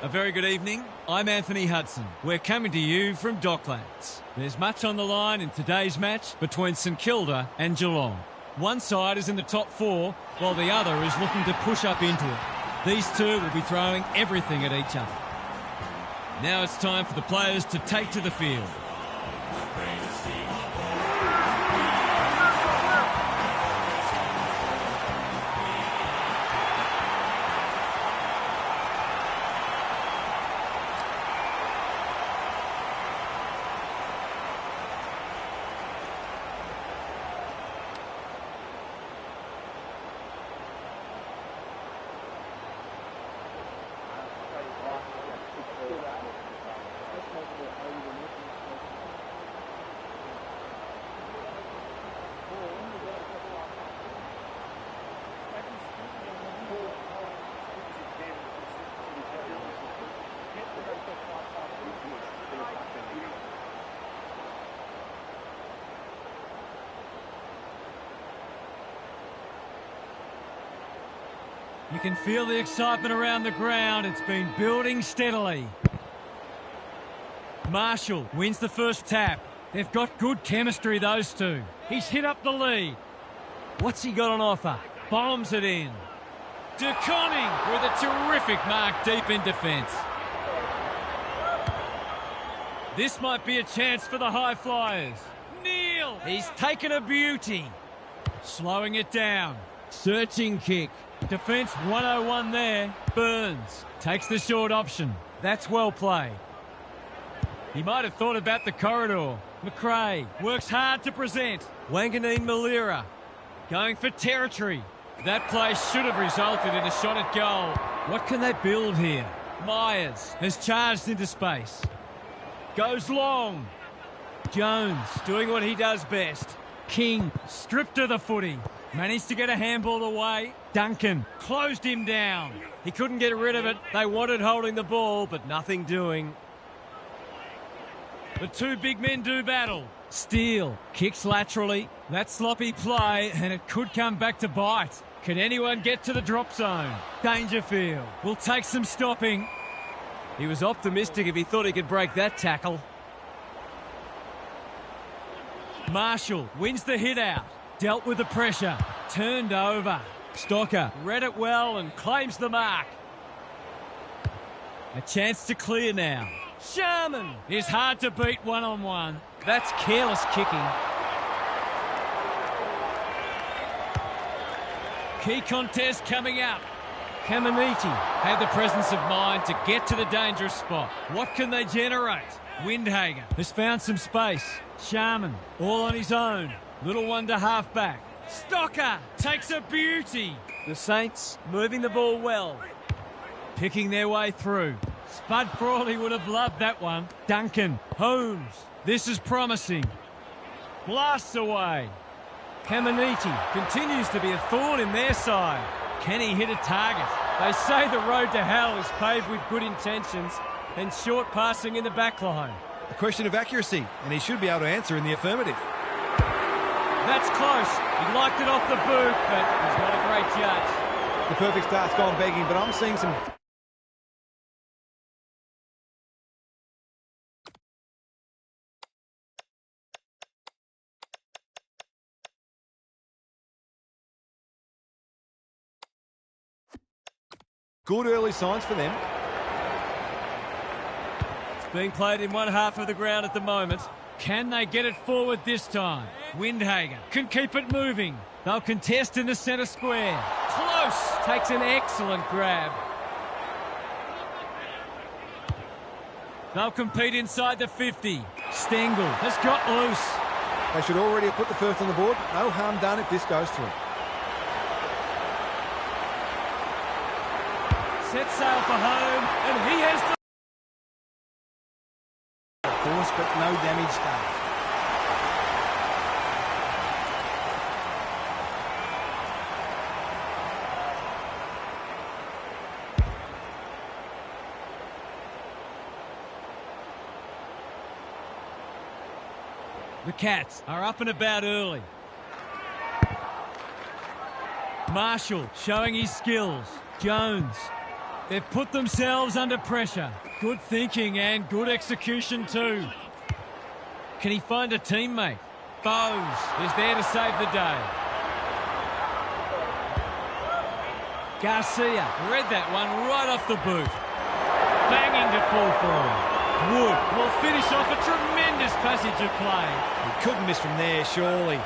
A very good evening. I'm Anthony Hudson. We're coming to you from Docklands. There's much on the line in today's match between St Kilda and Geelong. One side is in the top four, while the other is looking to push up into it. These two will be throwing everything at each other. Now it's time for the players to take to the field. You can feel the excitement around the ground. It's been building steadily. Marshall wins the first tap. They've got good chemistry, those two. He's hit up the lead. What's he got on offer? Bombs it in. De Koning with a terrific mark deep in defence. This might be a chance for the high flyers. Neil! He's taken a beauty. Slowing it down. Searching kick. Defence 101 there. Burns takes the short option. That's well played. He might have thought about the corridor. McRae works hard to present. Wanganeen Malira going for territory. That play should have resulted in a shot at goal. What can they build here? Myers has charged into space. Goes long. Jones doing what he does best. King stripped of the footy. Managed to get a handball away. Duncan closed him down. He couldn't get rid of it. They wanted holding the ball, but nothing doing. The two big men do battle. Steele kicks laterally. That sloppy play, and it could come back to bite. Can anyone get to the drop zone? Dangerfield will take some stopping. He was optimistic if he thought he could break that tackle. Marshall wins the hit out. Dealt with the pressure. Turned over. Stocker read it well and claims the mark. A chance to clear now. Sharman is hard to beat one-on-one. That's careless kicking. Key contest coming up. Caminiti had the presence of mind to get to the dangerous spot. What can they generate? Windhager has found some space. Sharman all on his own. Little one to half-back. Stocker takes a beauty. The Saints moving the ball well. Picking their way through. Spud Frawley would have loved that one. Duncan, Holmes. This is promising. Blasts away. Caminiti continues to be a thorn in their side. Can he hit a target? They say the road to hell is paved with good intentions and short passing in the back line. A question of accuracy, and he should be able to answer in the affirmative. That's close. He liked it off the boot, but he's not a great judge. The perfect start's gone begging, but I'm seeing some... good early signs for them. It's being played in one half of the ground at the moment. Can they get it forward this time? Windhager can keep it moving. They'll contest in the centre square. Close. Takes an excellent grab. They'll compete inside the 50. Stengel has got loose. They should already have put the first on the board. No harm done if this goes through. Set sail for home, and he has the... Of course, but no damage done. The Cats are up and about early. Marshall showing his skills. Jones They've put themselves under pressure. Good thinking and good execution too. Can he find a teammate? Bowes is there to save the day. Garcia read that one right off the boot. Banging to full forward. Wood will finish off a tremendous passage of play. He couldn't miss from there, surely.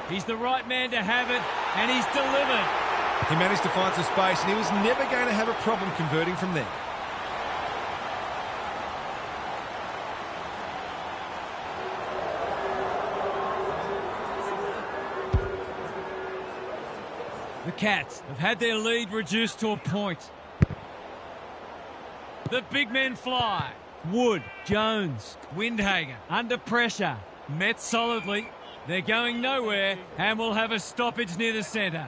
He's the right man to have it, and he's delivered. He managed to find some space, and he was never going to have a problem converting from there. The Cats have had their lead reduced to a point. The big men fly. Wood, Jones, Windhager under pressure. Met solidly. They're going nowhere and will have a stoppage near the centre.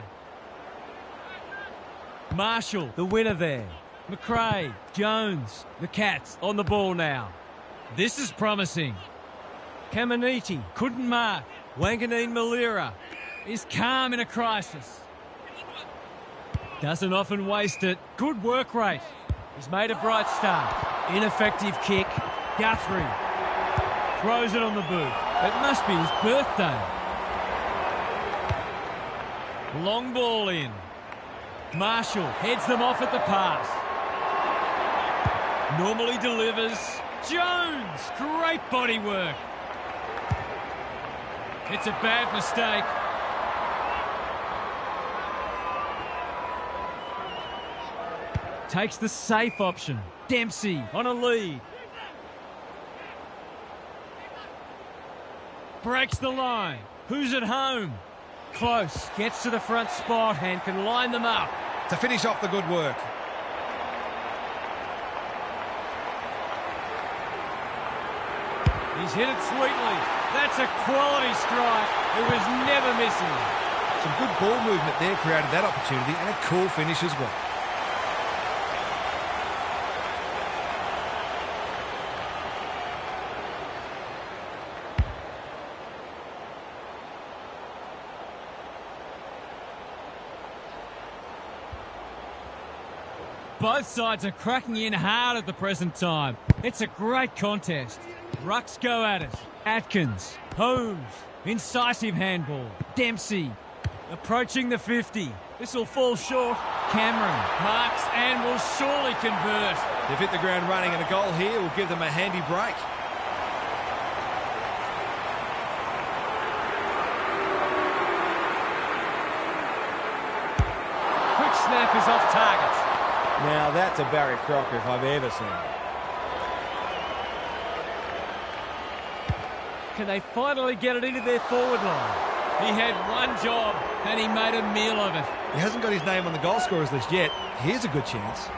Marshall, the winner there. McRae, Jones, the Cats on the ball now. This is promising. Caminiti couldn't mark. Wanganeen Malira is calm in a crisis. Doesn't often waste it. Good work rate. He's made a bright start. Ineffective kick. Guthrie throws it on the boot. It must be his birthday. Long ball in. Marshall heads them off at the pass. Normally delivers. Jones, great body work. It's a bad mistake. Takes the safe option. Dempsey on a lead. Breaks the line. Who's at home? Close. Gets to the front spot and can line them up. To finish off the good work. He's hit it sweetly. That's a quality strike. It was never missing. Some good ball movement there created that opportunity, and a cool finish as well. Both sides are cracking in hard at the present time. It's a great contest. Rucks go at it. Atkins, Holmes, incisive handball. Dempsey, approaching the 50. This will fall short. Cameron marks and will surely convert. They've hit the ground running, and a goal here will give them a handy break. Quick snap is off target. Now that's a Barry Crocker if I've ever seen it. Can they finally get it into their forward line? He had one job and he made a meal of it. He hasn't got his name on the goal scorers list yet. Here's a good chance.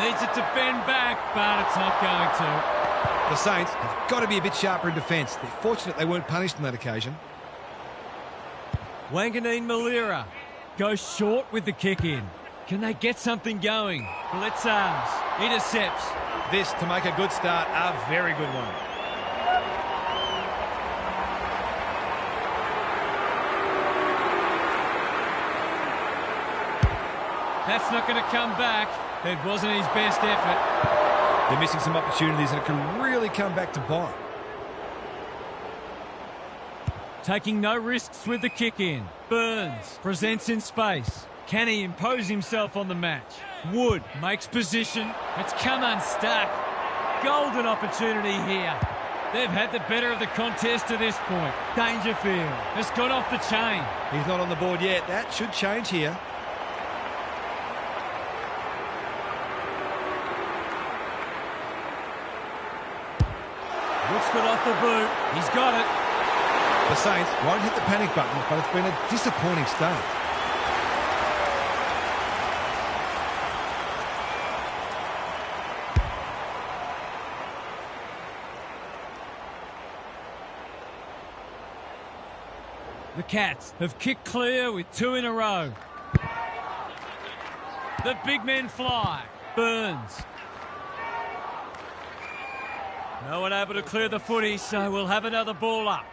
Needs it to bend back, but it's not going to. The Saints have got to be a bit sharper in defence. They're fortunate they weren't punished on that occasion. Wanganeen Malira goes short with the kick in. Can they get something going? Blitzards intercepts. This, to make a good start, a very good one. That's not going to come back. It wasn't his best effort. They're missing some opportunities, and it can really come back to bite. Taking no risks with the kick in. Burns presents in space. Can he impose himself on the match? Wood makes position. It's come unstuck. Golden opportunity here. They've had the better of the contest to this point. Dangerfield has got off the chain. He's not on the board yet. That should change here. Looks good off the boot. He's got it. The Saints won't hit the panic button, but it's been a disappointing start. The Cats have kicked clear with 2 in a row. The big men fly. Burns. No one able to clear the footy, so we'll have another ball up.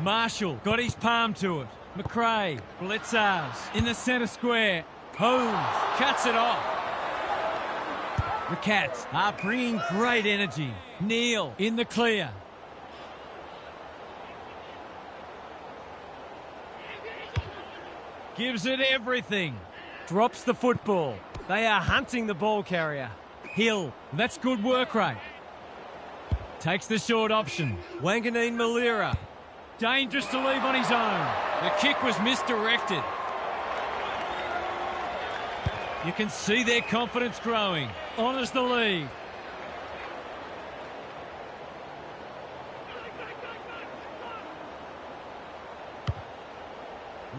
Marshall got his palm to it. McRae, Blitzars in the centre square. Holmes cuts it off. The Cats are bringing great energy. Neal in the clear. Gives it everything. Drops the football. They are hunting the ball carrier. Hill, that's good work rate. Takes the short option. Wanganeen Malira. Dangerous to leave on his own. The kick was misdirected. You can see their confidence growing. Honours the lead.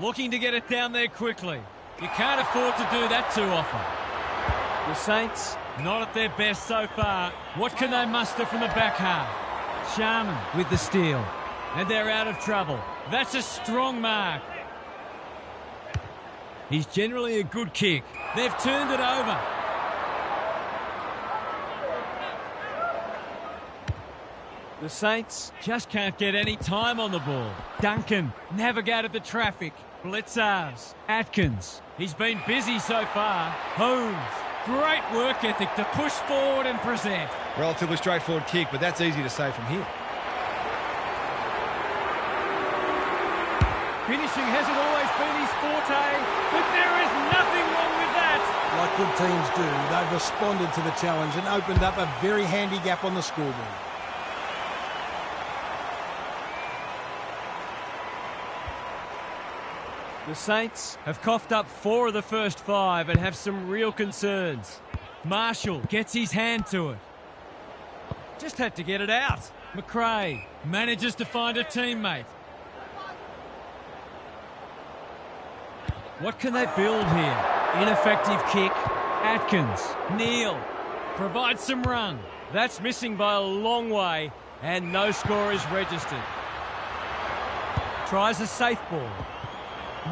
Looking to get it down there quickly. You can't afford to do that too often. The Saints, not at their best so far. What can they muster from the back half? Sharman with the steal. And they're out of trouble. That's a strong mark. He's generally a good kick. They've turned it over. The Saints just can't get any time on the ball. Duncan navigated the traffic. Blitzars. Atkins. He's been busy so far. Holmes. Great work ethic to push forward and present. Relatively straightforward kick, but that's easy to say from here. Finishing hasn't always been his forte, but there is nothing wrong with that. Like good teams do, they've responded to the challenge and opened up a very handy gap on the scoreboard. The Saints have coughed up 4 of the first 5 and have some real concerns. Marshall gets his hand to it. Just had to get it out. McRae manages to find a teammate. What can they build here? Ineffective kick. Atkins. Neal. Provides some run. That's missing by a long way and no score is registered. Tries a safe ball.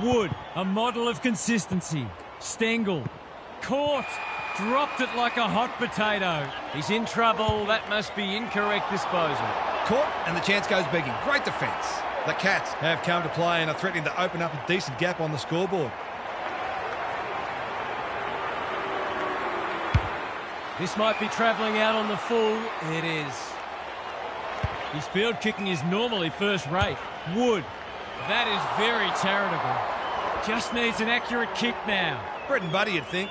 Wood, a model of consistency. Stengel. Caught. Dropped it like a hot potato. He's in trouble. That must be incorrect disposal. Caught and the chance goes begging. Great defence. The Cats have come to play and are threatening to open up a decent gap on the scoreboard. This might be travelling out on the full. It is. His field kicking is normally first rate. Wood. That is very charitable. Just needs an accurate kick now. Bread and butter, you'd think.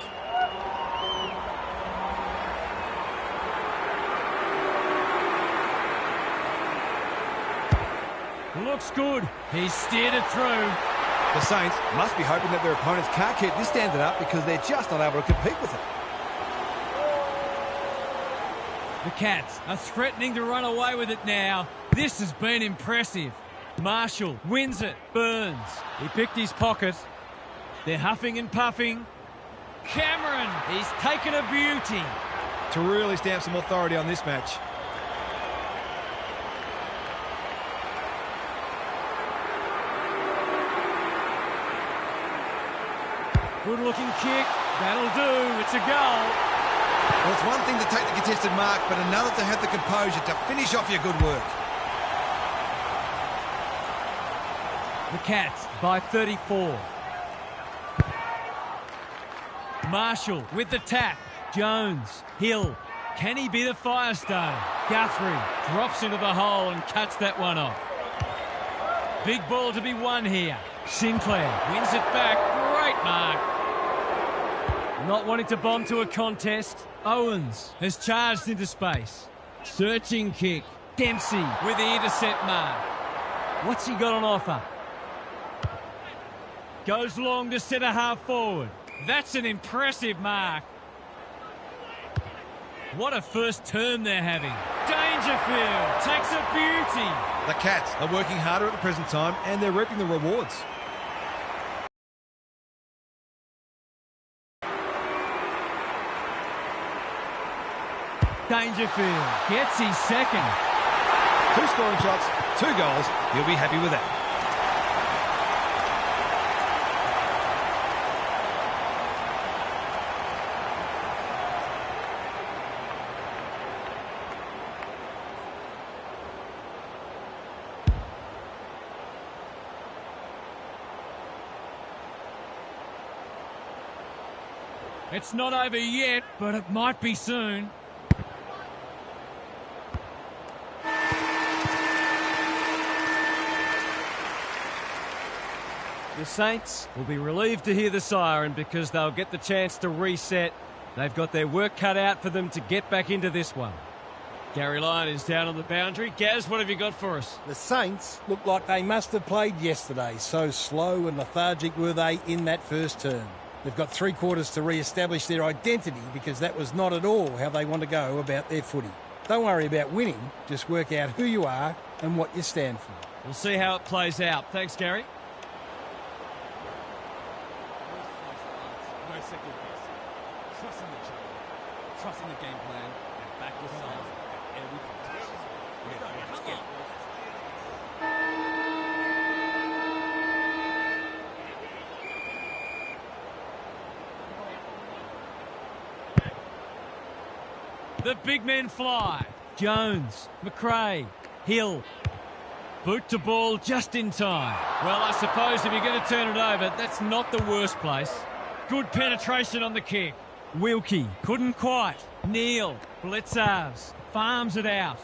Looks good. He's steered it through. The Saints must be hoping that their opponents can't keep this standard up because they're just not able to compete with it. The Cats are threatening to run away with it now. This has been impressive. Marshall wins it. Burns. He picked his pocket. They're huffing and puffing. Cameron. He's taken a beauty. To really stamp some authority on this match. Good-looking kick. That'll do. It's a goal. Well, it's one thing to take the contested mark, but another to have the composure to finish off your good work. The Cats by 34. Marshall with the tap. Jones. Hill. Can he be the Firestone? Guthrie drops into the hole and cuts that one off. Big ball to be won here. Sinclair wins it back. Great mark. Not wanting to bomb to a contest. Owens has charged into space. Searching kick. Dempsey with the intercept mark. What's he got on offer? Goes long to centre half forward. That's an impressive mark. What a first term they're having. Dangerfield takes a beauty. The Cats are working harder at the present time and they're reaping the rewards. Dangerfield gets his second. 2 scoring shots, 2 goals. He'll be happy with that. It's not over yet, but it might be soon. The Saints will be relieved to hear the siren because they'll get the chance to reset. They've got their work cut out for them to get back into this one. Gary Lyon is down on the boundary. Gaz, what have you got for us? The Saints look like they must have played yesterday. So slow and lethargic were they in that first term. They've got 3 quarters to re-establish their identity because that was not at all how they want to go about their footy. Don't worry about winning, just work out who you are and what you stand for. We'll see how it plays out. Thanks, Gary. No second guess. Trusting the challenge, trusting the game plan, and back yourself at every contest. Come on. The big men fly. Jones, McRae, Hill. Boot to ball just in time. Well, I suppose if you're going to turn it over, that's not the worst place. Good penetration on the kick. Wilkie couldn't quite. Neal, Blitzarves, farms it out.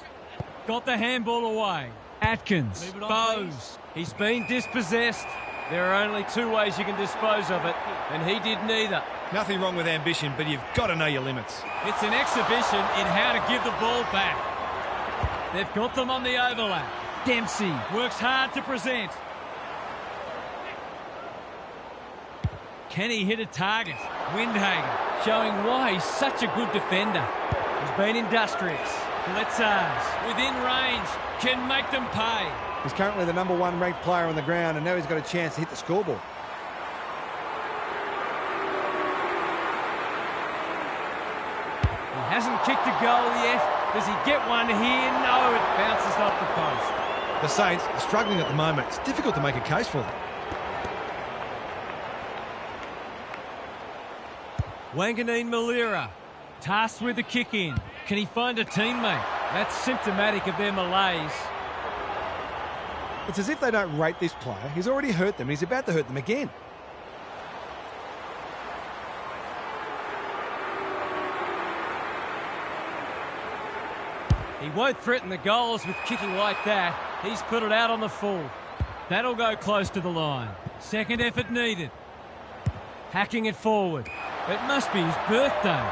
Got the handball away. Atkins, Bowes. He's been dispossessed. There are only 2 ways you can dispose of it, and he did neither. Nothing wrong with ambition, but you've got to know your limits. It's an exhibition in how to give the ball back. They've got them on the overlap. Dempsey works hard to present. Can he hit a target? Windhagen showing why he's such a good defender. He's been industrious. Blitzarves within range can make them pay. He's currently the #1 ranked player on the ground, and now he's got a chance to hit the scoreboard. He hasn't kicked a goal yet. Does he get one here? No, it bounces off the post. The Saints are struggling at the moment. It's difficult to make a case for them. Wanganeen Malira, tasked with the kick in. Can he find a teammate? That's symptomatic of their malaise. It's as if they don't rate this player. He's already hurt them, and he's about to hurt them again. He won't threaten the goals with kicking like that. He's put it out on the full. That'll go close to the line. Second effort needed. Hacking it forward. It must be his birthday.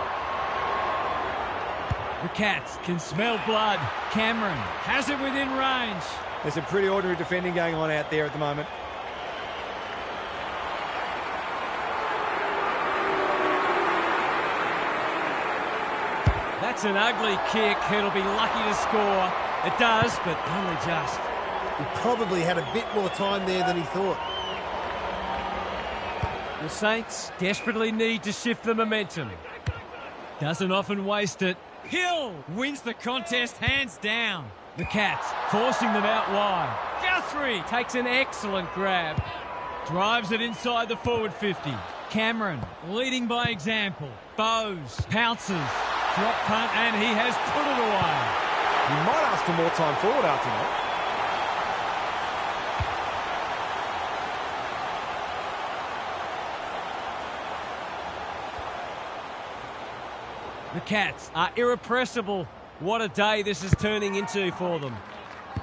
The Cats can smell blood. Cameron has it within range. There's some pretty ordinary defending going on out there at the moment. That's an ugly kick. It'll be lucky to score. It does, but only just. He probably had a bit more time there than he thought. The Saints desperately need to shift the momentum. Doesn't often waste it. Hill wins the contest hands down. The Cats forcing them out wide. Guthrie takes an excellent grab. Drives it inside the forward 50. Cameron leading by example. Bowes pounces. Drop punt, and he has put it away. He might ask for more time forward after that. The Cats are irrepressible. What a day this is turning into for them.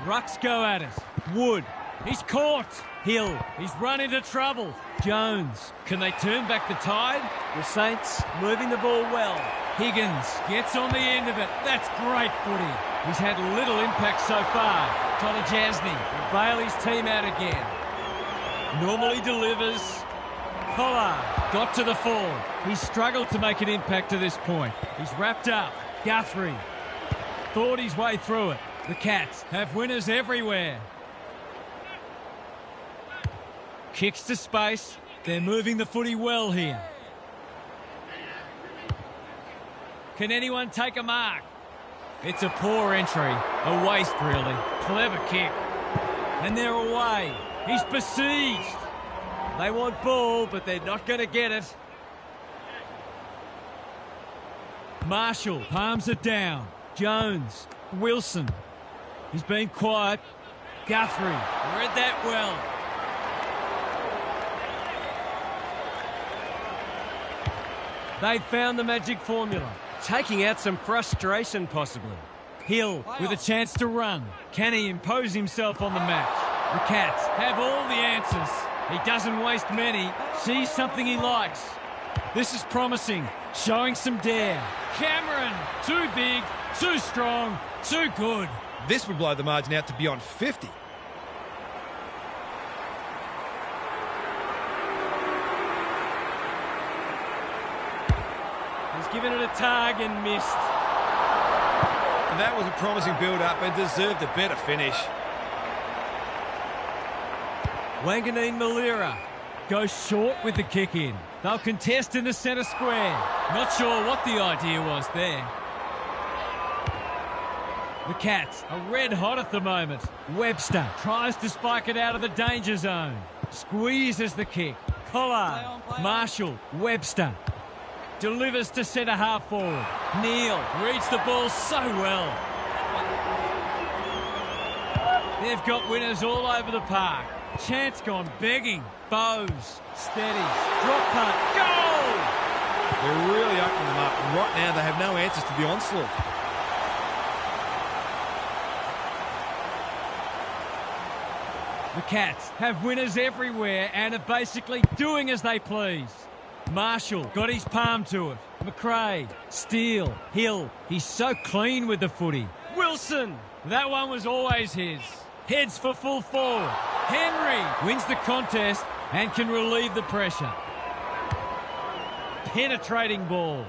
Rucks go at it. Wood, he's caught. Hill, he's run into trouble. Jones, can they turn back the tide? The Saints moving the ball well. Higgins gets on the end of it. That's great footy. He's had little impact so far. Connor Jasny will bail his team out again. Normally delivers. Collard got to the full. He's struggled to make an impact to this point. He's wrapped up. Guthrie thought his way through it. The Cats have winners everywhere. Kicks to space. They're moving the footy well here. Can anyone take a mark? It's a poor entry. A waste, really. Clever kick. And they're away. He's besieged. They want ball, but they're not going to get it. Marshall palms it down. Jones. Wilson. He's been quiet. Guthrie read that well. They found the magic formula, taking out some frustration possibly. Hill with a chance to run. Can he impose himself on the match? The Cats have all the answers. He doesn't waste many, sees something he likes. This is promising, showing some dare. Cameron, too big, too strong, too good. This would blow the margin out to beyond 50. He's given it a tug and missed. And that was a promising build-up and deserved a better finish. Wanganeen Malira goes short with the kick in. They'll contest in the centre square. Not sure what the idea was there. The Cats are red hot at the moment. Webster tries to spike it out of the danger zone. Squeezes the kick. Collard, Marshall, Webster. Delivers to centre half forward. Neal reads the ball so well. They've got winners all over the park. Chance gone begging. Bowes, steady, drop punt, goal! They're really opening them up. Right now they have no answers to the onslaught. The Cats have winners everywhere and are basically doing as they please. Marshall got his palm to it. McRae, Steele, Hill. He's so clean with the footy. Wilson, that one was always his. Heads for full forward. Henry wins the contest and can relieve the pressure. Penetrating ball.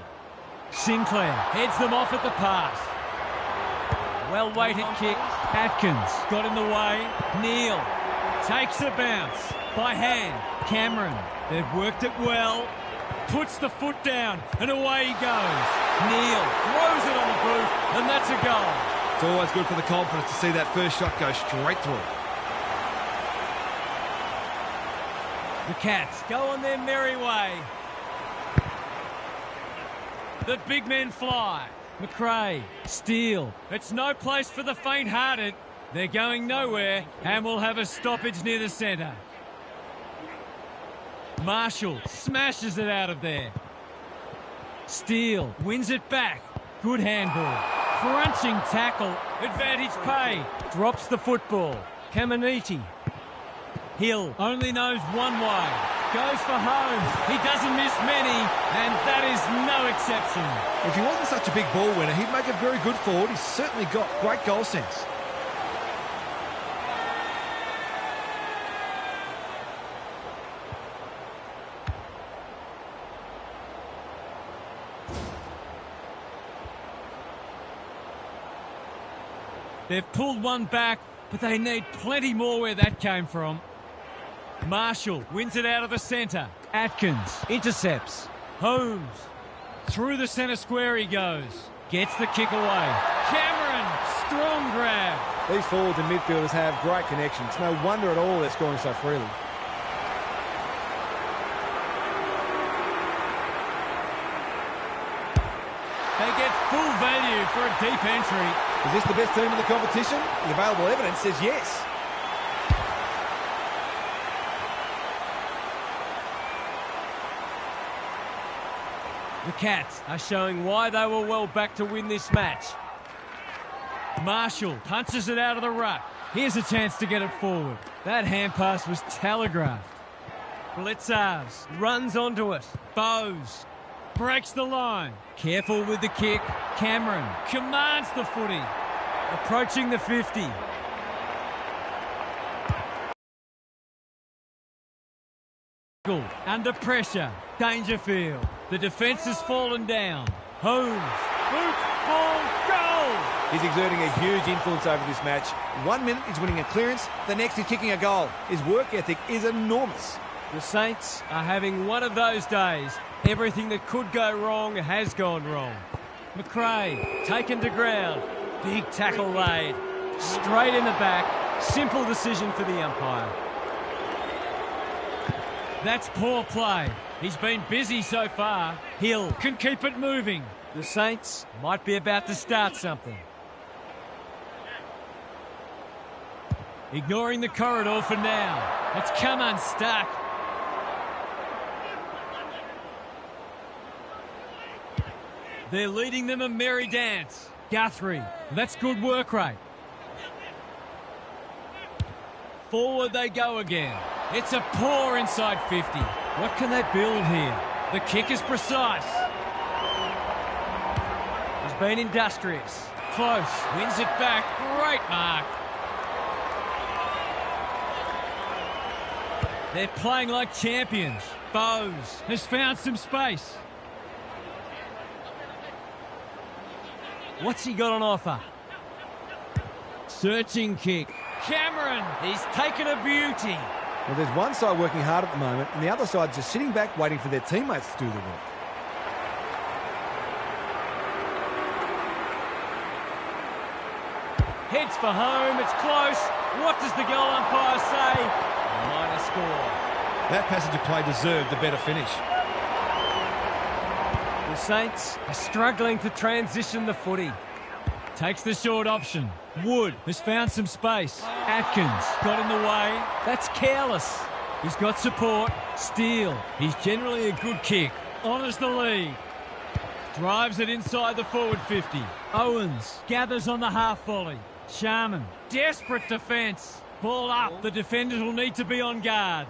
Sinclair heads them off at the pass. Well-weighted kick. Atkins got in the way. Neal takes a bounce by hand. Cameron, they've worked it well. Puts the foot down and away he goes. Neal throws it on the boot and that's a goal. It's always good for the confidence to see that first shot go straight through. The Cats go on their merry way. The big men fly. McRae, Steele. It's no place for the faint-hearted. They're going nowhere and will have a stoppage near the centre. Marshall smashes it out of there. Steele wins it back. Good handball. Crunching tackle. Advantage pay. Drops the football. Caminiti. Hill only knows one way. Goes for Holmes. He doesn't miss many, and that is no exception. If he wasn't such a big ball winner, he'd make a very good forward. He's certainly got great goal sense. They've pulled one back, but they need plenty more where that came from. Marshall wins it out of the centre. Atkins intercepts. Holmes. Through the centre square he goes. Gets the kick away. Cameron, strong grab. These forwards and midfielders have great connections. No wonder at all they're scoring so freely. They get full value for a deep entry. Is this the best team in the competition? The available evidence says yes. The Cats are showing why they were well back to win this match. Marshall punches it out of the ruck. Here's a chance to get it forward. That hand pass was telegraphed. Blitzars runs onto it. Bowes breaks the line. Careful with the kick. Cameron commands the footy. Approaching the 50. Under pressure. Dangerfield. The defence has fallen down. Holmes. Boot, ball, goal! He's exerting a huge influence over this match. 1 minute he's winning a clearance, the next he's kicking a goal. His work ethic is enormous. The Saints are having one of those days. Everything that could go wrong has gone wrong. McRae taken to ground. Big tackle laid. Straight in the back. Simple decision for the umpire. That's poor play. He's been busy so far. Hill can keep it moving. The Saints might be about to start something. Ignoring the corridor for now. It's come unstuck. They're leading them a merry dance. Guthrie, that's good work rate. Forward they go again. It's a poor inside 50. What can they build here? The kick is precise. He's been industrious. Close. Wins it back. Great mark. They're playing like champions. Bowes has found some space. What's he got on offer? Searching kick. Cameron, he's taken a beauty. Well, there's one side working hard at the moment, and the other side just sitting back waiting for their teammates to do the work. Heads for home, it's close. What does the goal umpire say? Minor score. That passage of play deserved a better finish. The Saints are struggling to transition the footy. Takes the short option. Wood has found some space. Atkins got in the way. That's careless. He's got support. Steele. He's generally a good kick. Honours the lead. Drives it inside the forward 50. Owens gathers on the half volley. Sharman. Desperate defence. Ball up. The defenders will need to be on guard.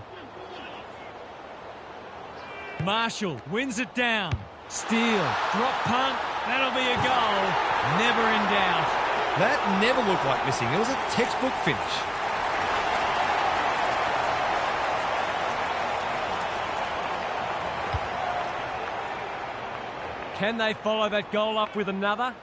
Marshall wins it down. Steele. Drop punt. That'll be a goal. Never in doubt. That never looked like missing. It was a textbook finish. Can they follow that goal up with another?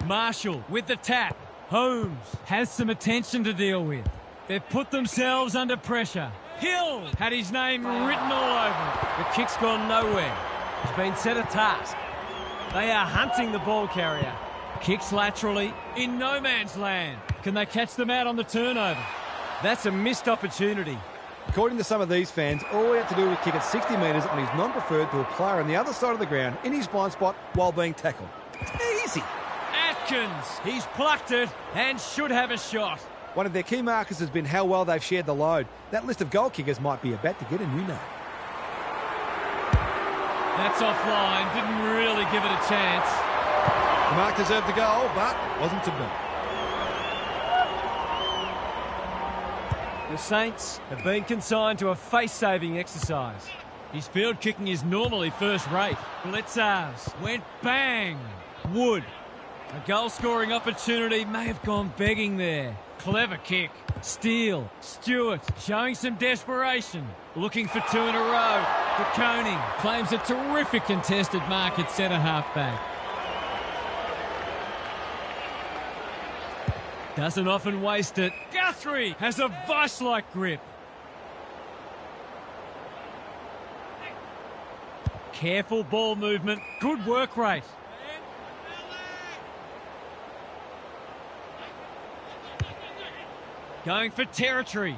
Marshall with the tap. Holmes has some attention to deal with. They've put themselves under pressure. Hill had his name written all over it. The kick's gone nowhere. He's been set a task. They are hunting the ball carrier. Kicks laterally in no man's land. Can they catch them out on the turnover? That's a missed opportunity. According to some of these fans, all we have to do is kick it 60 metres on his non-preferred to a player on the other side of the ground in his blind spot while being tackled. It's easy. Atkins, he's plucked it and should have a shot. One of their key markers has been how well they've shared the load. That list of goal kickers might be about to get a new name. That's offline, didn't really give it a chance. The mark deserved the goal, but it wasn't to be. The Saints have been consigned to a face-saving exercise. His field kicking is normally first-rate. Blitzars went bang. Wood. A goal-scoring opportunity may have gone begging there. Clever kick. Steele. Stewart showing some desperation. Looking for two in a row. De Koning claims a terrific contested mark at centre-half back. Doesn't often waste it. Guthrie has a vice-like grip. Careful ball movement. Good work rate. Going for territory.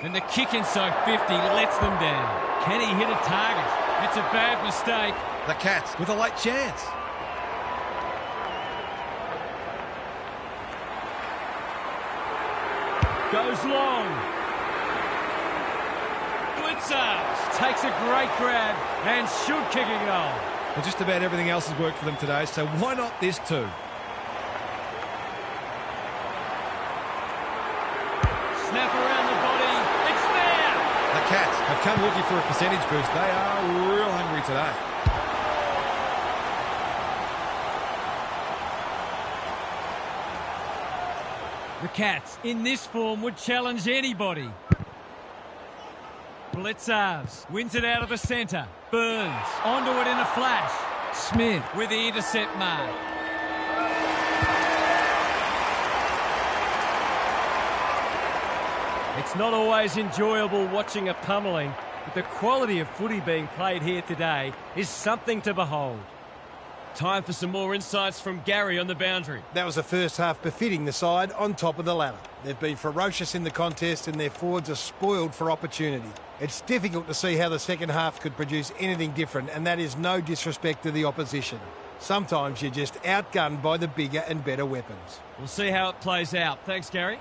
And the kick inside 50 lets them down. Can he hit a target? It's a bad mistake. The Cats with a late chance. Goes long. Blitzers takes a great grab and should kick a goal. Well, just about everything else has worked for them today, so why not this too? Snap around the body. It's there. The Cats have come looking for a percentage boost. They are real hungry today. The Cats, in this form, would challenge anybody. Blitzars wins it out of the centre. Burns onto it in a flash. Smith with the intercept mark. It's not always enjoyable watching a pummelling, but the quality of footy being played here today is something to behold. Time for some more insights from Gary on the boundary. That was the first half befitting the side on top of the ladder. They've been ferocious in the contest and their forwards are spoiled for opportunity. It's difficult to see how the second half could produce anything different, and that is no disrespect to the opposition. Sometimes you're just outgunned by the bigger and better weapons. We'll see how it plays out. Thanks, Gary.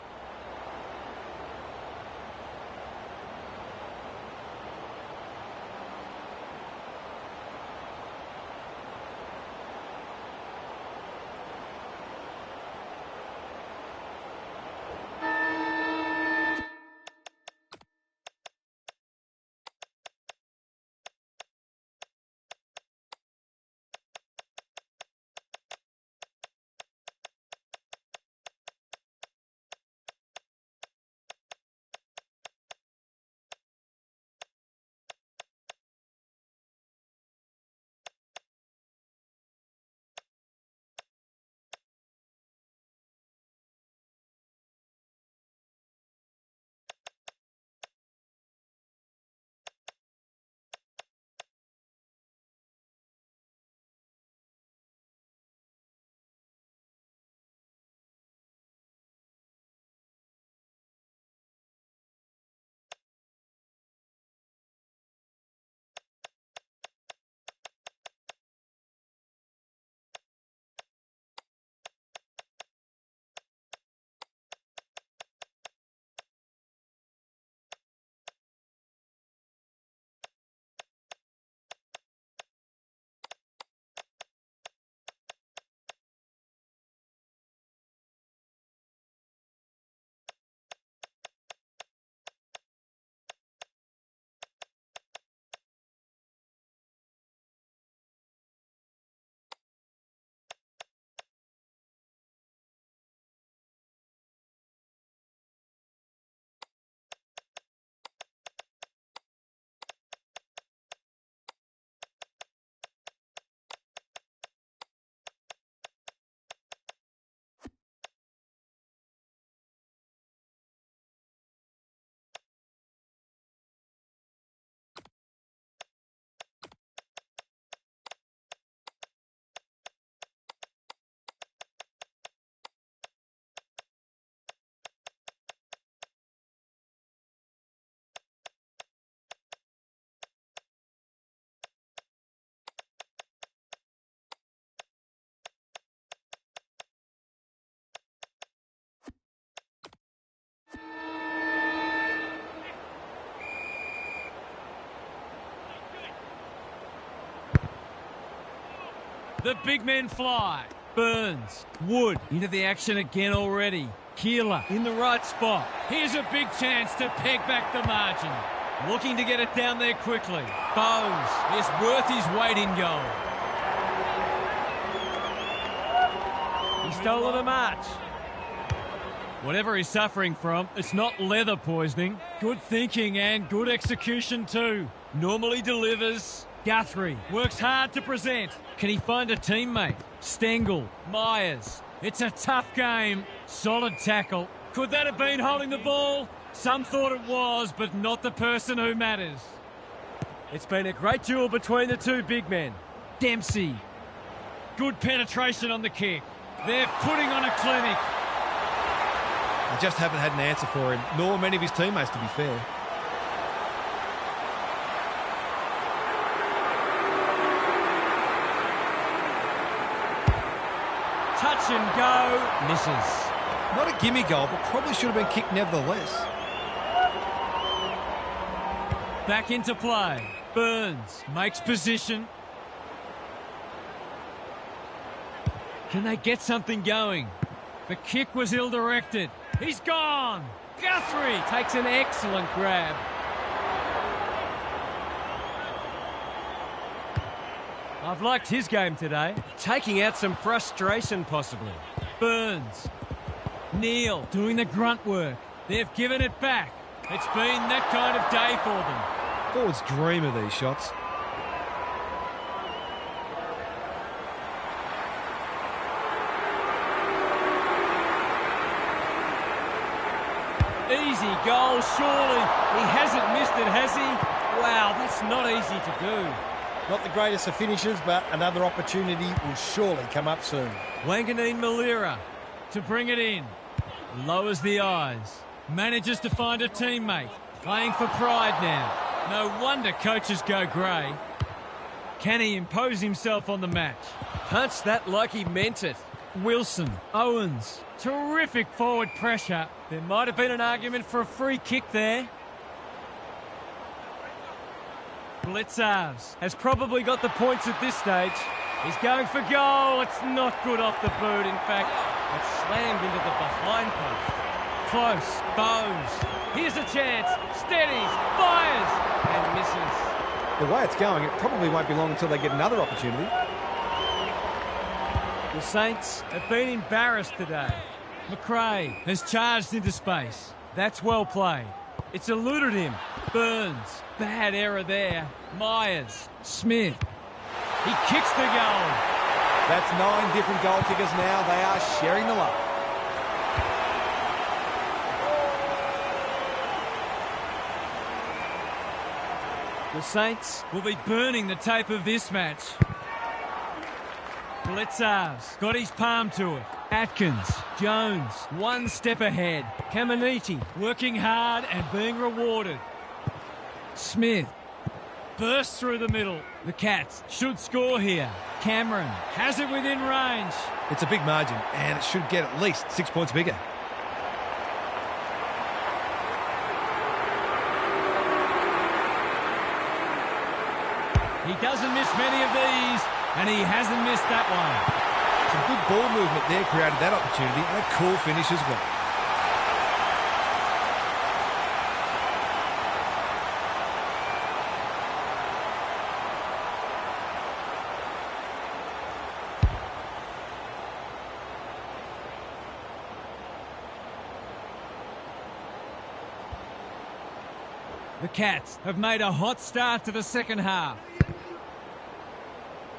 The big men fly. Burns. Wood into the action again already. Keeler in the right spot. Here's a big chance to peg back the margin. Looking to get it down there quickly. Bowes is worth his weight in goal. He's stolen a march. Whatever he's suffering from, it's not leather poisoning. Good thinking and good execution too. Normally delivers. Guthrie works hard to present. Can he find a teammate? Stengel, Myers. It's a tough game. Solid tackle. Could that have been holding the ball? Some thought it was, but not the person who matters. It's been a great duel between the two big men. Dempsey. Good penetration on the kick. They're putting on a clinic. They just haven't had an answer for him, nor many of his teammates, to be fair. Touch and go. Misses. Not a gimme goal, but probably should have been kicked nevertheless. Back into play. Burns makes position. Can they get something going? The kick was ill-directed. He's gone. Guthrie takes an excellent grab. I've liked his game today. Taking out some frustration, possibly. Burns. Neal doing the grunt work. They've given it back. It's been that kind of day for them. Forwards dream of these shots. Easy goal, surely. He hasn't missed it, has he? Wow, that's not easy to do. Not the greatest of finishes, but another opportunity will surely come up soon. Wanganeen Malira to bring it in. Lowers the eyes. Manages to find a teammate. Playing for pride now. No wonder coaches go grey. Can he impose himself on the match? Punched that like he meant it. Wilson, Owens, terrific forward pressure. There might have been an argument for a free kick there. Blitzarves has probably got the points at this stage. He's going for goal. It's not good off the boot. In fact, it's slammed into the behind post. Close. Bowes. Here's a chance. Steadies. Fires. And misses. The way it's going, it probably won't be long until they get another opportunity. The Saints have been embarrassed today. McRae has charged into space. That's well played. It's eluded him. Burns. Bad error there. Myers. Smith. He kicks the goal. That's 9 different goal kickers now. They are sharing the love. The Saints will be burning the tape of this match. Blitzarves got his palm to it. Atkins, Jones, one step ahead. Caminiti working hard and being rewarded. Smith bursts through the middle. The Cats should score here. Cameron has it within range. It's a big margin, and it should get at least 6 points bigger. He doesn't miss many of these, and he hasn't missed that one. Some good ball movement there created that opportunity, and a cool finish as well. The Cats have made a hot start to the second half.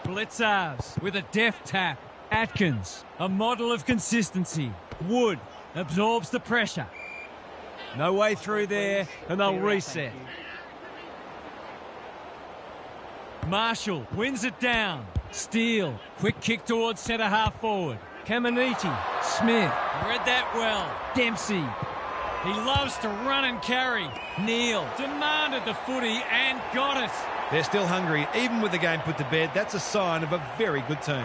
Blitzarves with a deft tap. Atkins, a model of consistency. Wood absorbs the pressure. No way through there, and they'll reset. Marshall wins it down. Steele, quick kick towards centre half forward. Caminiti, Smith, read that well. Dempsey, he loves to run and carry. Neal demanded the footy and got it. They're still hungry, even with the game put to bed. That's a sign of a very good team.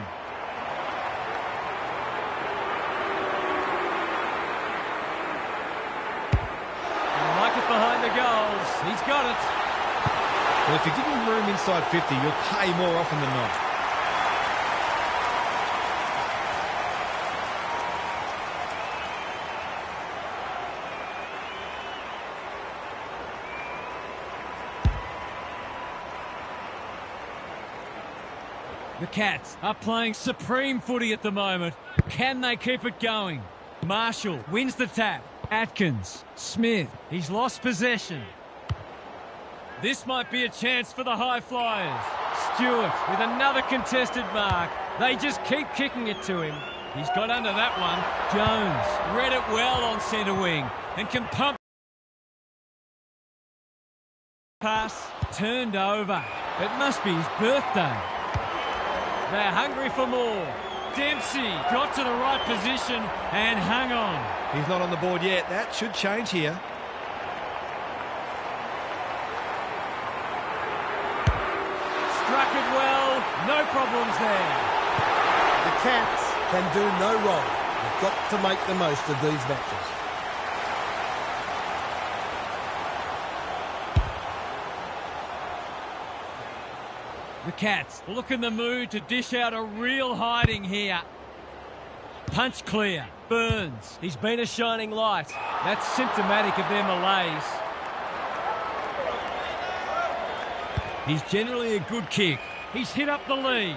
Like it behind the goals. He's got it. Well, if you give him room inside 50, you'll pay more often than not. The Cats are playing supreme footy at the moment. Can they keep it going? Marshall wins the tap. Atkins, Smith, he's lost possession. This might be a chance for the high flyers. Stewart with another contested mark. They just keep kicking it to him. He's got under that one. Jones read it well on centre wing and can pump. Pass turned over. It must be his birthday. They're hungry for more. Dempsey got to the right position and hung on. He's not on the board yet. That should change here. Struck it well. No problems there. The Cats can do no wrong. They've got to make the most of these matches. The Cats look in the mood to dish out a real hiding here. Punch clear. Burns. He's been a shining light. That's symptomatic of their malaise. He's generally a good kick. He's hit up the lead.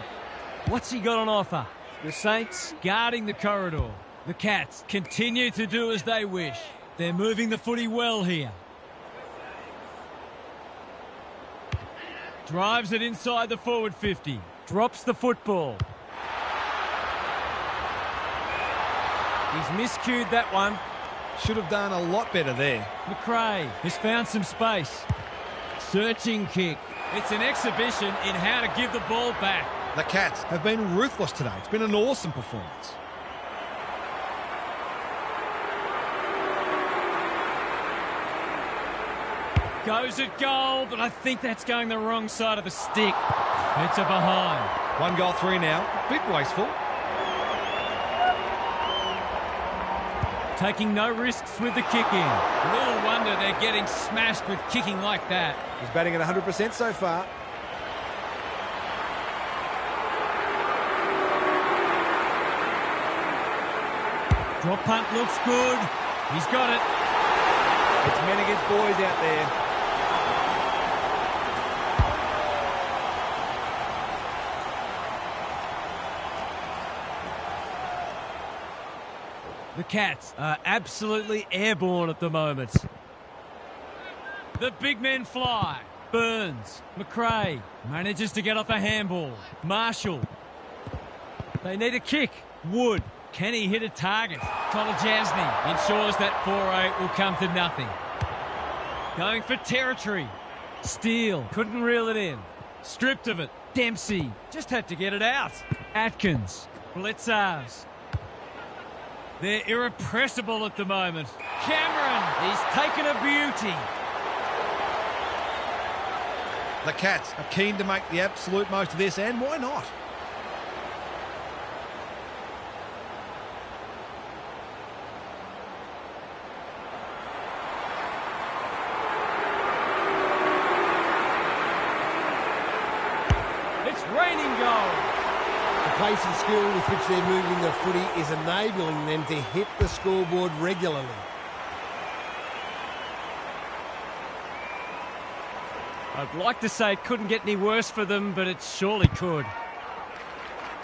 What's he got on offer? The Saints guarding the corridor. The Cats continue to do as they wish. They're moving the footy well here. Drives it inside the forward 50. Drops the football. He's miscued that one. Should have done a lot better there. McRae has found some space. Searching kick. It's an exhibition in how to give the ball back. The Cats have been ruthless today. It's been an awesome performance. Goes at goal, but I think that's going the wrong side of the stick. It's a behind. 1 goal, 3 now. Bit wasteful. Taking no risks with the kick in. Little wonder they're getting smashed with kicking like that. He's batting at 100% so far. Drop punt looks good. He's got it. It's men against boys out there. The Cats are absolutely airborne at the moment. The big men fly. Burns. McRae manages to get off a handball. Marshall. They need a kick. Wood. Can he hit a target? Kolajasny ensures that 4-8 will come to nothing. Going for territory. Steele couldn't reel it in. Stripped of it. Dempsey just had to get it out. Atkins. Blitzars. They're irrepressible at the moment. Cameron, he's taken a beauty. The Cats are keen to make the absolute most of this, and why not? It's raining goals. The pace and skill with which they're moving the footy is enabling them to hit the scoreboard regularly. I'd like to say it couldn't get any worse for them, but it surely could.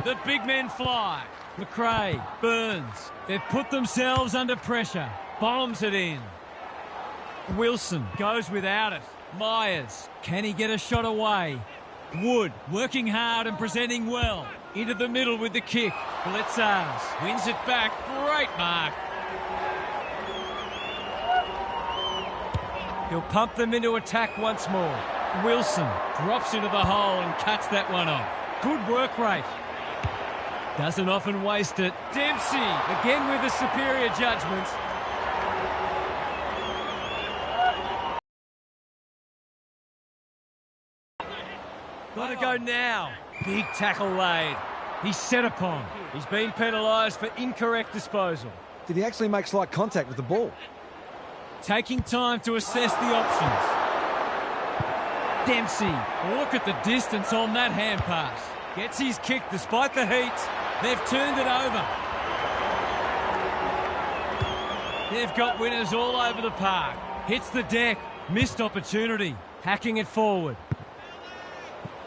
The big men fly. McRae, Burns. They've put themselves under pressure. Bombs it in. Wilson goes without it. Myers, can he get a shot away? Wood working hard and presenting well. Into the middle with the kick. Blitzars wins it back. Great mark. He'll pump them into attack once more. Wilson drops into the hole and cuts that one off. Good work rate. Doesn't often waste it. Dempsey again with a superior judgment. Got to go now. Big tackle laid. He's set upon. He's been penalised for incorrect disposal. Did he actually make slight contact with the ball? Taking time to assess the options. Dempsey, look at the distance on that hand pass. Gets his kick despite the heat. They've turned it over. They've got winners all over the park. Hits the deck. Missed opportunity. Hacking it forward.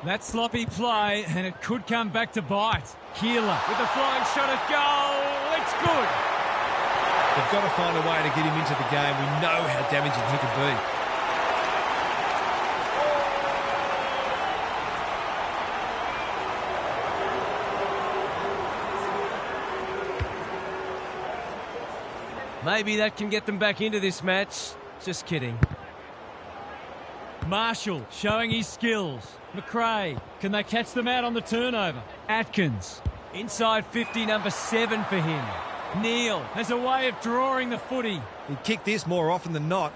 That sloppy play, and it could come back to bite. Kilda with a flying shot at goal. It's good. They've got to find a way to get him into the game. We know how damaging he can be. Maybe that can get them back into this match. Just kidding. Marshall showing his skills. McRae, can they catch them out on the turnover? Atkins, inside 50, number 7 for him. Neal has a way of drawing the footy. He'd kick this more often than not.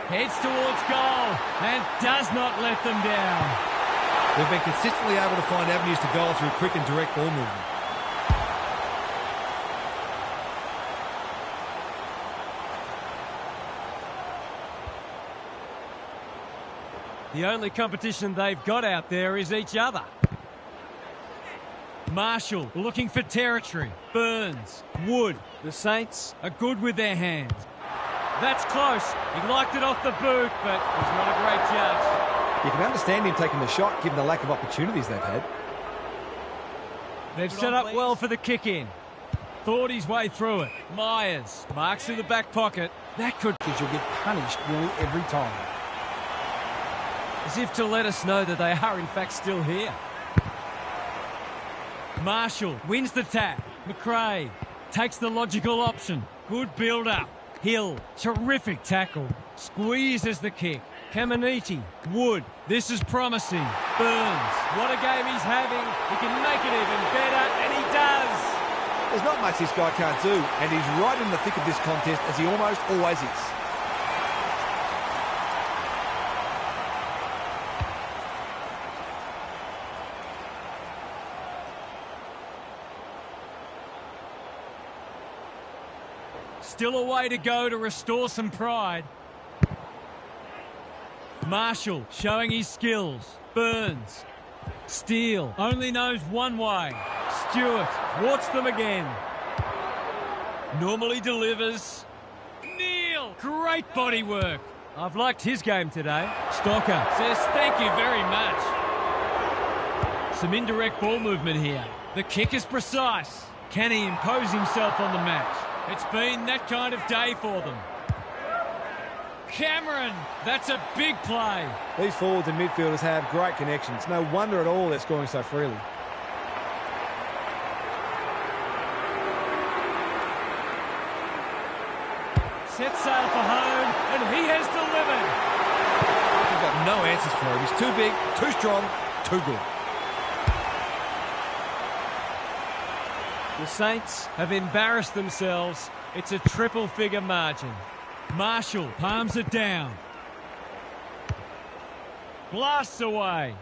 Heads towards goal and does not let them down. They've been consistently able to find avenues to goal through quick and direct ball movement. The only competition they've got out there is each other. Marshall looking for territory. Burns, Wood. The Saints are good with their hands. That's close. He liked it off the boot, but he's not a great judge. You can understand him taking the shot given the lack of opportunities they've had. They've set up well for the kick-in. Thought his way through it. Myers marks in the back pocket. That could... Because you'll get punished nearly every time. As if to let us know that they are in fact still here. Marshall wins the tap. McRae takes the logical option. Good build-up. Hill, terrific tackle. Squeezes the kick. Caminiti, Wood, this is promising. Burns, what a game he's having. He can make it even better, and he does. There's not much this guy can't do, and he's right in the thick of this contest, as he almost always is. Still a way to go to restore some pride. Marshall showing his skills. Burns. Steele only knows one way. Stewart thwarts them again. Normally delivers. Neal, great body work. I've liked his game today. Stocker says thank you very much. Some indirect ball movement here. The kick is precise. Can he impose himself on the match? It's been that kind of day for them. Cameron, that's a big play. These forwards and midfielders have great connections. No wonder at all they're scoring so freely. Set sail for home, and he has delivered. We've got no answers for him. He's too big, too strong, too good. The Saints have embarrassed themselves. It's a triple-figure margin. Marshall palms it down. Blasts away.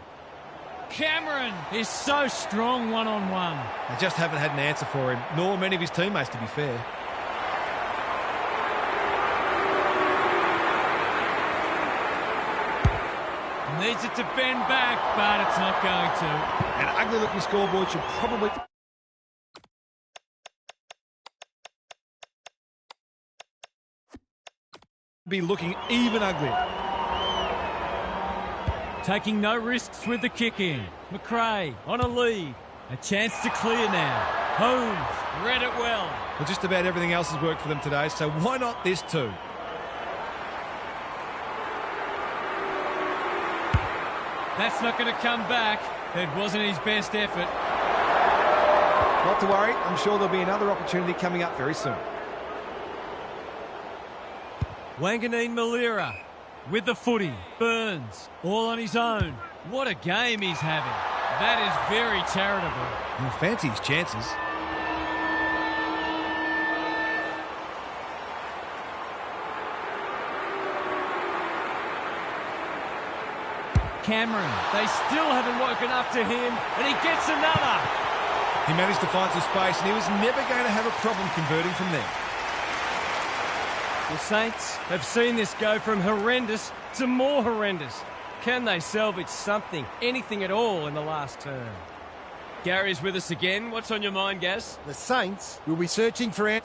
Cameron is so strong one-on-one. They just haven't had an answer for him, nor many of his teammates, to be fair. Needs it to bend back, but it's not going to. An ugly-looking scoreboard should probably... be looking even uglier. Taking no risks with the kick-in. McRae on a lead. A chance to clear now. Holmes read it well. Well, just about everything else has worked for them today, so why not this too? That's not going to come back. It wasn't his best effort. Not to worry, I'm sure there'll be another opportunity coming up very soon. Wanganeen Malira with the footy. Burns all on his own. What a game he's having. That is very charitable. He'll fancy his chances. Cameron, they still haven't woken up to him, and he gets another. He managed to find some space, and he was never going to have a problem converting from there. The Saints have seen this go from horrendous to more horrendous. Can they salvage something, anything at all in the last term? Gary's with us again. What's on your mind, Gaz? The Saints will be searching for...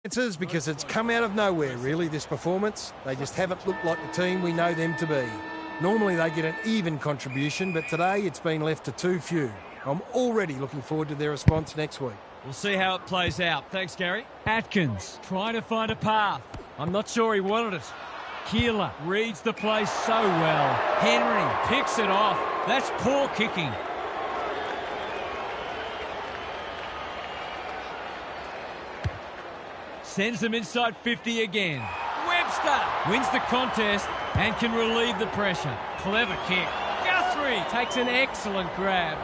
Because it's come out of nowhere, really, this performance. They just haven't looked like the team we know them to be. Normally they get an even contribution, but today it's been left to too few. I'm already looking forward to their response next week. We'll see how it plays out. Thanks, Gary. Atkins trying to find a path. I'm not sure he wanted it. Kilda reads the play so well. Henry picks it off. That's poor kicking. Sends them inside 50 again. Webster wins the contest and can relieve the pressure. Clever kick. Guthrie takes an excellent grab.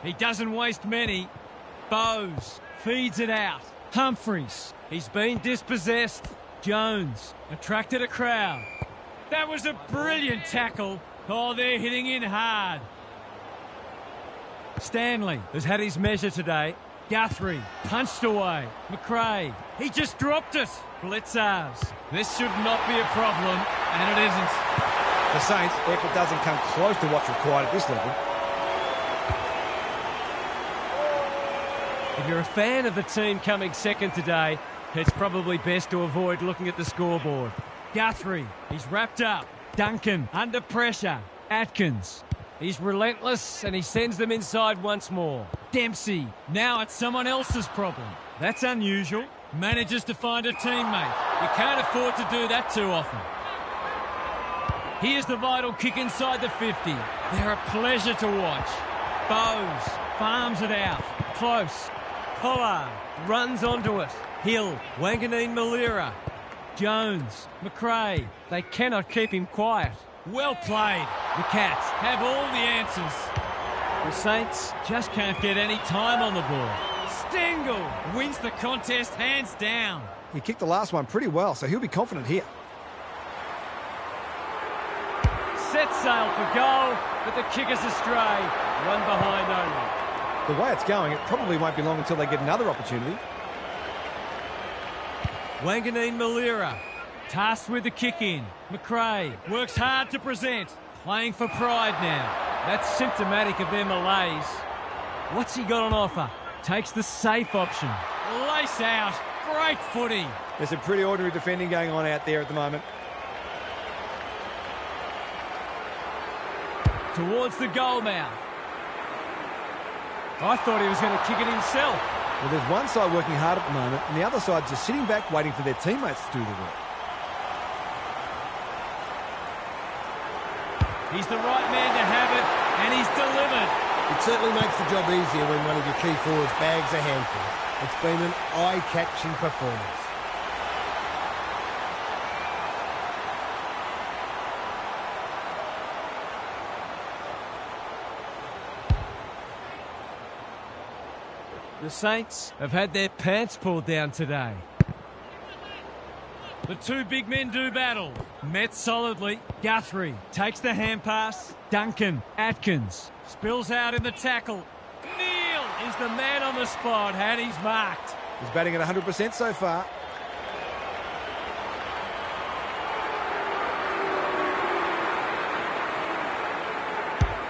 He doesn't waste many. Bowes feeds it out. Humphries, he's been dispossessed. Jones attracted a crowd. That was a brilliant tackle. Oh, they're hitting in hard. Stanley has had his measure today. Guthrie punched away. McRae, he just dropped it. Blitzers. This should not be a problem, and it isn't. The Saints' effort doesn't come close to what's required at this level. If you're a fan of the team coming second today, it's probably best to avoid looking at the scoreboard. Guthrie, he's wrapped up. Duncan, under pressure. Atkins, he's relentless and he sends them inside once more. Dempsey, now it's someone else's problem. That's unusual. Manages to find a teammate. You can't afford to do that too often. Here's the vital kick inside the 50. They're a pleasure to watch. Bowes farms it out. Close. Pollard runs onto it. Hill, Wanganeen Malira. Jones, McRae. They cannot keep him quiet. Well played. The Cats have all the answers. The Saints just can't get any time on the ball. Stengel wins the contest hands down. He kicked the last one pretty well, so he'll be confident here. Set sail for goal, but the kick is astray. Run behind only. The way it's going, it probably won't be long until they get another opportunity. Wanganeen Malira, tasked with the kick in. McRae works hard to present. Playing for pride now. That's symptomatic of their malaise. What's he got on offer? Takes the safe option. Lace out. Great footy. There's some pretty ordinary defending going on out there at the moment. Towards the goal mouth. I thought he was going to kick it himself. Well, there's one side working hard at the moment, and the other side's just sitting back waiting for their teammates to do the work. He's the right man to have it, and he's delivered. It certainly makes the job easier when one of your key forwards bags a handful. It's been an eye-catching performance. The Saints have had their pants pulled down today. The two big men do battle. Met solidly. Guthrie takes the hand pass. Duncan, Atkins, spills out in the tackle. Neil is the man on the spot, and he's marked. He's batting at 100% so far.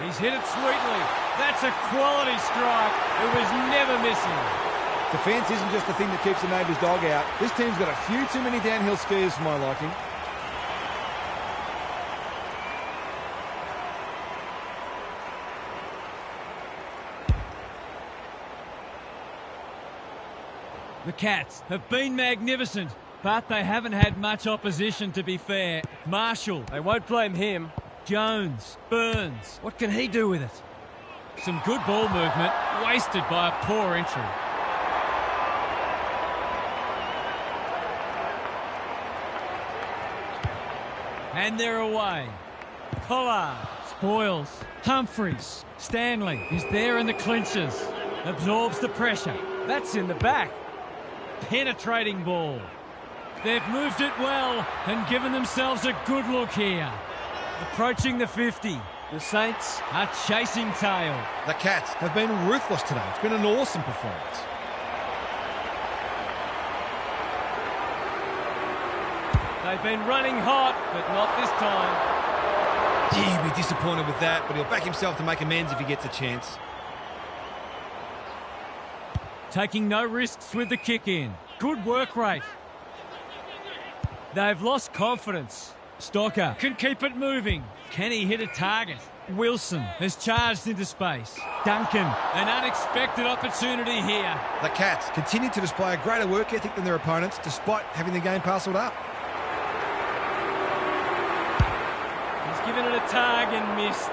He's hit it sweetly. That's a quality strike. It was never missing. Defence isn't just the thing that keeps the neighbour's dog out. This team's got a few too many downhill skiers for my liking. The Cats have been magnificent, but they haven't had much opposition, to be fair. Marshall, they won't blame him. Jones, Burns, what can he do with it? Some good ball movement, wasted by a poor entry. And they're away. Pollard spoils. Humphries. Stanley is there in the clinches. Absorbs the pressure. That's in the back. Penetrating ball. They've moved it well and given themselves a good look here. Approaching the 50. The Saints are chasing tail. The Cats have been ruthless today. It's been an awesome performance. They've been running hot, but not this time. Gee, he'll be disappointed with that, but he'll back himself to make amends if he gets a chance. taking no risks with the kick in. Good work rate. They've lost confidence. Stocker can keep it moving. Can he hit a target? Wilson has charged into space. Duncan, an unexpected opportunity here. The Cats continue to display a greater work ethic than their opponents despite having the game parcelled up. He's given it a tag and missed.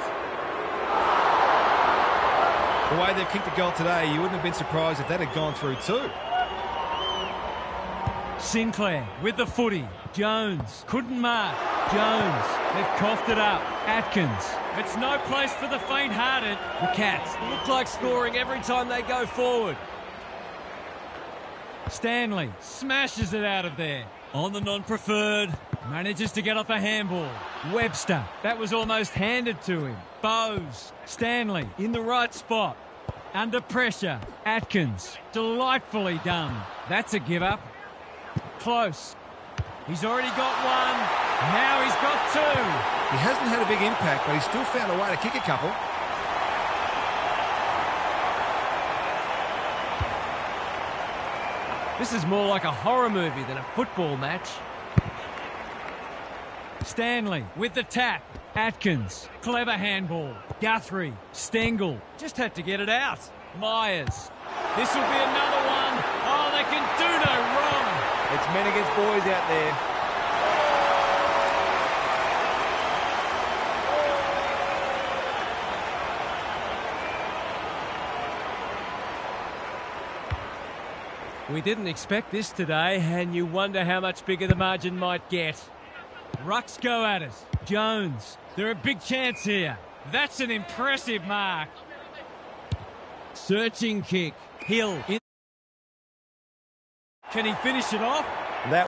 The way they've kicked a goal today, you wouldn't have been surprised if that had gone through too. Sinclair with the footy. Jones couldn't mark. Jones, they've coughed it up. Atkins, it's no place for the faint-hearted. The Cats look like scoring every time they go forward. Stanley smashes it out of there. On the non-preferred, manages to get off a handball. Webster, that was almost handed to him. Bowes, Stanley in the right spot. Under pressure, Atkins, delightfully done. That's a give-up. Close. He's already got one. Now he's got two. He hasn't had a big impact, but he's still found a way to kick a couple. This is more like a horror movie than a football match. Stanley with the tap. Atkins, clever handball. Guthrie, Stengel, just had to get it out. Myers, this will be another one. Oh, they can do no wrong. It's men against boys out there. We didn't expect this today, and you wonder how much bigger the margin might get. Rucks go at it. Jones, they're a big chance here. That's an impressive mark. Searching kick. Hill. Can he finish it off? That